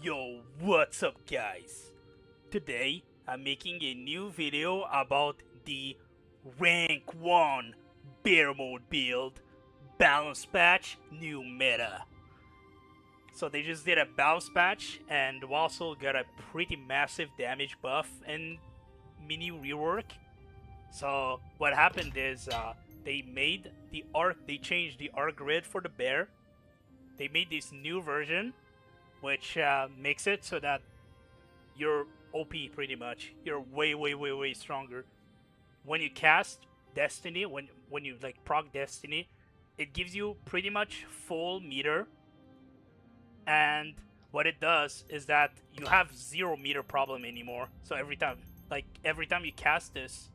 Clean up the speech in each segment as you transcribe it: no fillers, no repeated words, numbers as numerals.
Yo, what's up guys? Today I'm making a new video about the rank 1 bear mode build balance patch new meta. So they just did a balance patch and also got a pretty massive damage buff and mini rework. So what happened is they changed the arc grid for the bear. They made this new version which makes it so that you're OP pretty much. You're way stronger. When you cast Destiny, when you like proc Destiny, it gives you pretty much full meter. And what it does is that you have 0 meter problem anymore. So every time you cast this,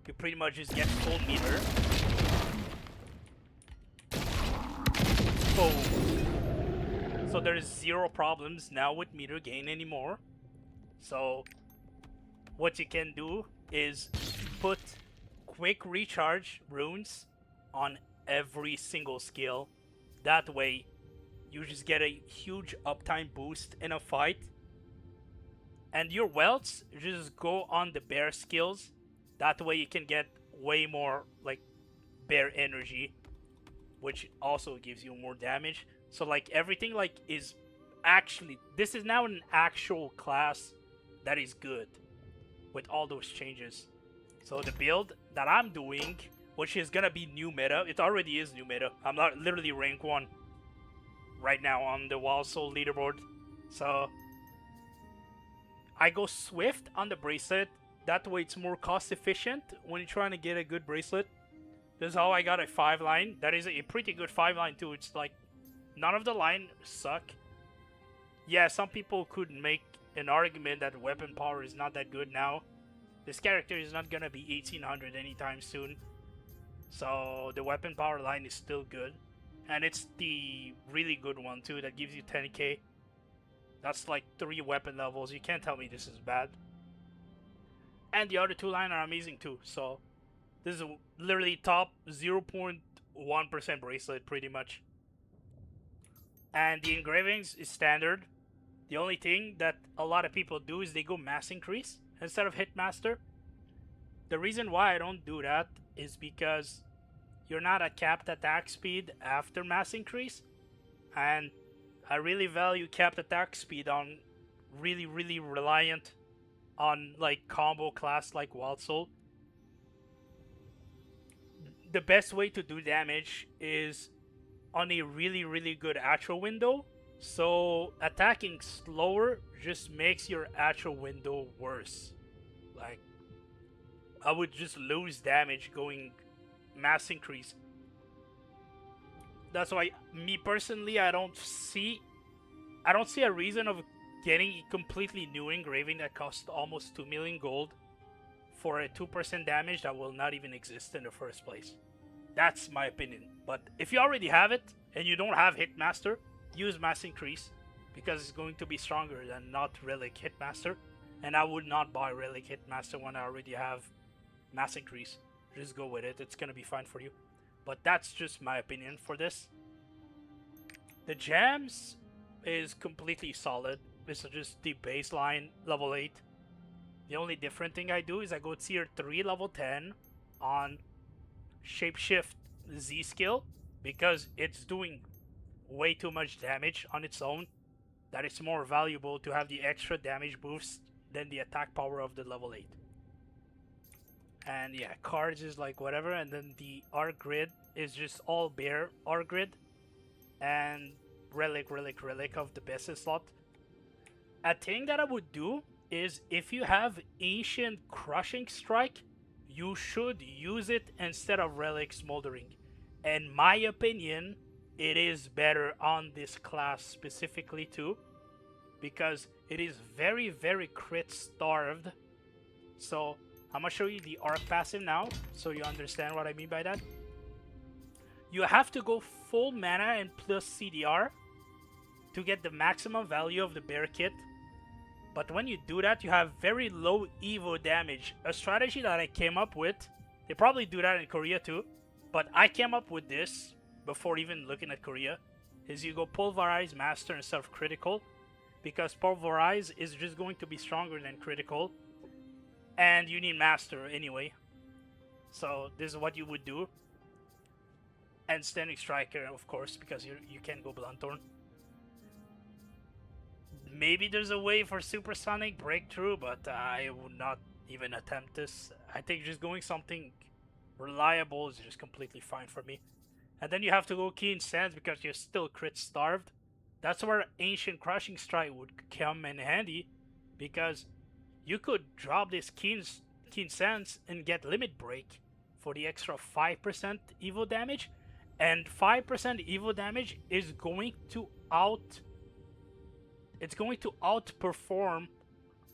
you pretty much just get full meter. So there's 0 problems now with meter gain anymore. So what you can do is put quick recharge runes on every single skill. That way you just get a huge uptime boost in a fight. And your welts just go on the bear skills. That way you can get way more like bear energy, which also gives you more damage. So like everything like is actually, this is now an actual class that is good with all those changes. So the build that I'm doing, which is gonna be new meta, it already is new meta. I'm not literally rank 1 right now on the Wild Soul leaderboard. So I go Swift on the bracelet. That way it's more cost efficient when you're trying to get a good bracelet. This is how I got a 5-line. That is a pretty good 5-line too. It's like none of the line suck. Yeah, some people could make an argument that weapon power is not that good now. This character is not gonna be 1800 anytime soon. So the weapon power line is still good. And it's the really good one too that gives you 10k. That's like 3 weapon levels. You can't tell me this is bad. And the other 2 line are amazing too. So this is literally top 0.1% bracelet pretty much. And the engravings is standard. The only thing that a lot of people do is they go mass increase instead of hitmaster. The reason why I don't do that is because you're not at capped attack speed after mass increase. And I really value capped attack speed on really reliant on like combo class like Wild Soul. The best way to do damage is on a really good actual window. So attacking slower just makes your actual window worse. Like I would just lose damage going mass increase. That's why me personally I don't see a reason of getting a completely new engraving that costs almost 2 million gold for a 2% damage that will not even exist in the first place. That's my opinion. But if you already have it and you don't have Hitmaster, use Mass Increase because it's going to be stronger than not Relic Hitmaster. And I would not buy Relic Hitmaster when I already have Mass Increase. Just go with it. It's going to be fine for you. But that's just my opinion for this. The gems is completely solid. This is just the baseline level 8. The only different thing I do is I go tier 3 level 10 on Shapeshift Z skill because it's doing way too much damage on its own. That it's more valuable to have the extra damage boost than the attack power of the level 8. And yeah, cards is like whatever, and then the arc grid is just all bear arc grid and relic of the best slot. A thing that I would do is if you have ancient crushing strike, you should use it instead of relic smoldering. In my opinion, it is better on this class specifically too, because it is very crit starved. So I'm gonna show you the arc passive now so you understand what I mean by that. You have to go full mana and plus CDR to get the maximum value of the bear kit. But when you do that, you have very low Evo damage. A strategy that I came up with, they probably do that in Korea too, but I came up with this before even looking at Korea, is you go Pulverize Master instead of Critical. because pulverize is just going to be stronger than critical, and you need master anyway. So this is what you would do. And standing striker, of course, because you can't go Bluntthorn. Maybe there's a way for supersonic breakthrough, but I would not even attempt this. I think just going something reliable is just completely fine for me. And then you have to go keen sense because you're still crit starved. That's where ancient crushing strike would come in handy, because you could drop this keen sense and get limit break for the extra 5% evo damage, and 5% evo damage is going to outperform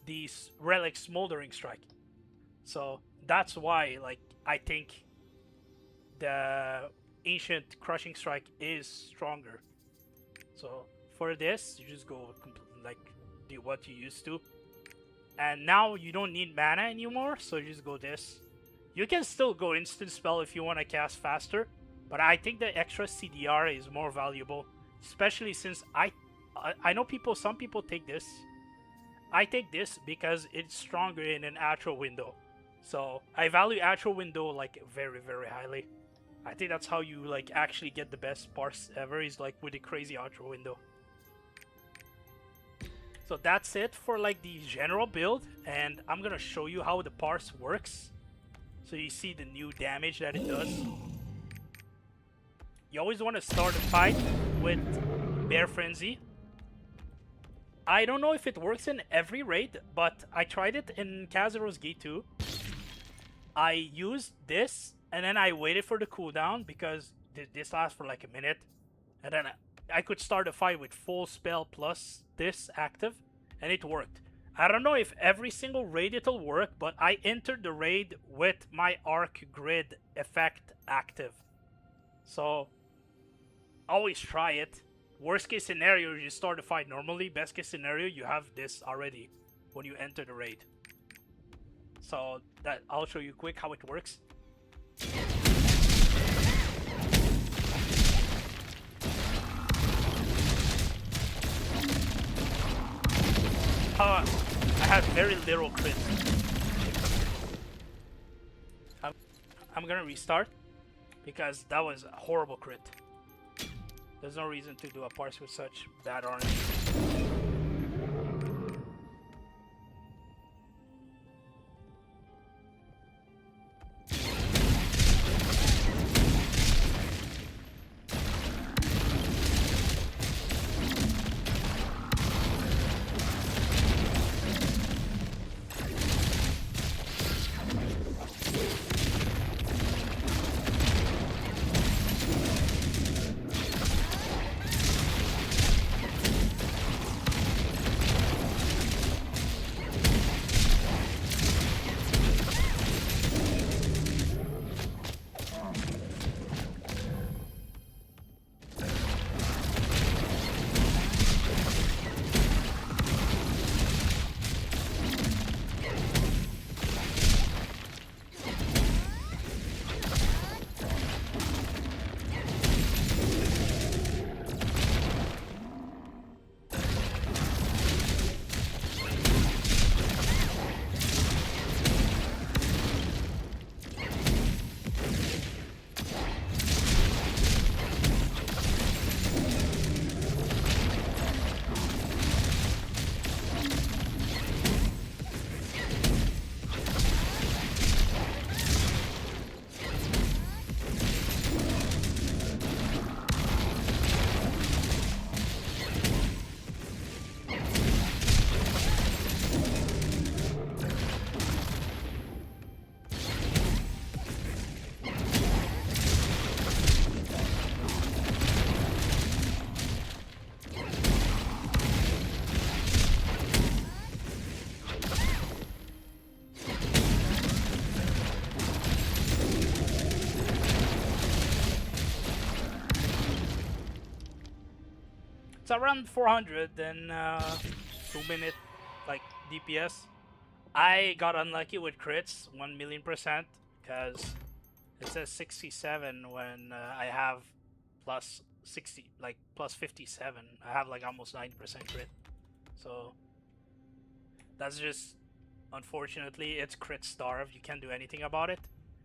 the relic smoldering strike. So that's why, like, I think the ancient crushing strike is stronger. So for this, you just go like do what you used to, and now you don't need mana anymore, so you just go this. You can still go instant spell if you want to cast faster, but I think the extra CDR is more valuable, especially since I know some people take this. I take this because it's stronger in an Atro window. So I value Atro window like very, very highly. I think that's how you like actually get the best parse ever, is like with the crazy Atro window. So that's it for like the general build, and I'm gonna show you how the parse works. So you see the new damage that it does. You always want to start a fight with Bear Frenzy. I don't know if it works in every raid, but I tried it in Kazuro's Gate 2. I used this, and then I waited for the cooldown because this lasts for like a minute. And then I could start a fight with full spell plus this active, and it worked. I don't know if every single raid it'll work, but I entered the raid with my arc grid effect active. So always try it. Worst case scenario, you start the fight normally. Best case scenario, you have this already when you enter the raid. So that I'll show you quick how it works. I had very little crit. I'm gonna restart because that was a horrible crit. There's no reason to do a parse with such bad RNG. It's around 400 and 2-minute like DPS. I got unlucky with crits 1,000,000%, because it says 67 when I have plus 60, like plus 57. I have like almost 90% crit. So that's just, unfortunately, it's crit starve. You can't do anything about it,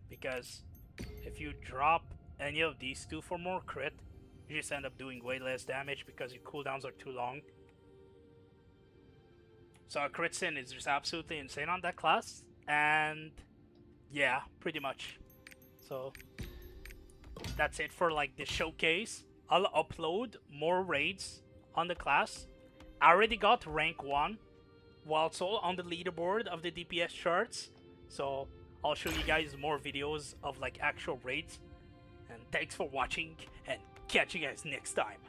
because if you drop any of these two for more crit, you just end up doing way less damage because your cooldowns are too long. So a crit sin is just absolutely insane on that class, and yeah, pretty much. So that's it for like the showcase. I'll upload more raids on the class. I already got rank 1, while it's all on the leaderboard of the DPS charts. So I'll show you guys more videos of like actual raids. And thanks for watching, and catch you guys next time.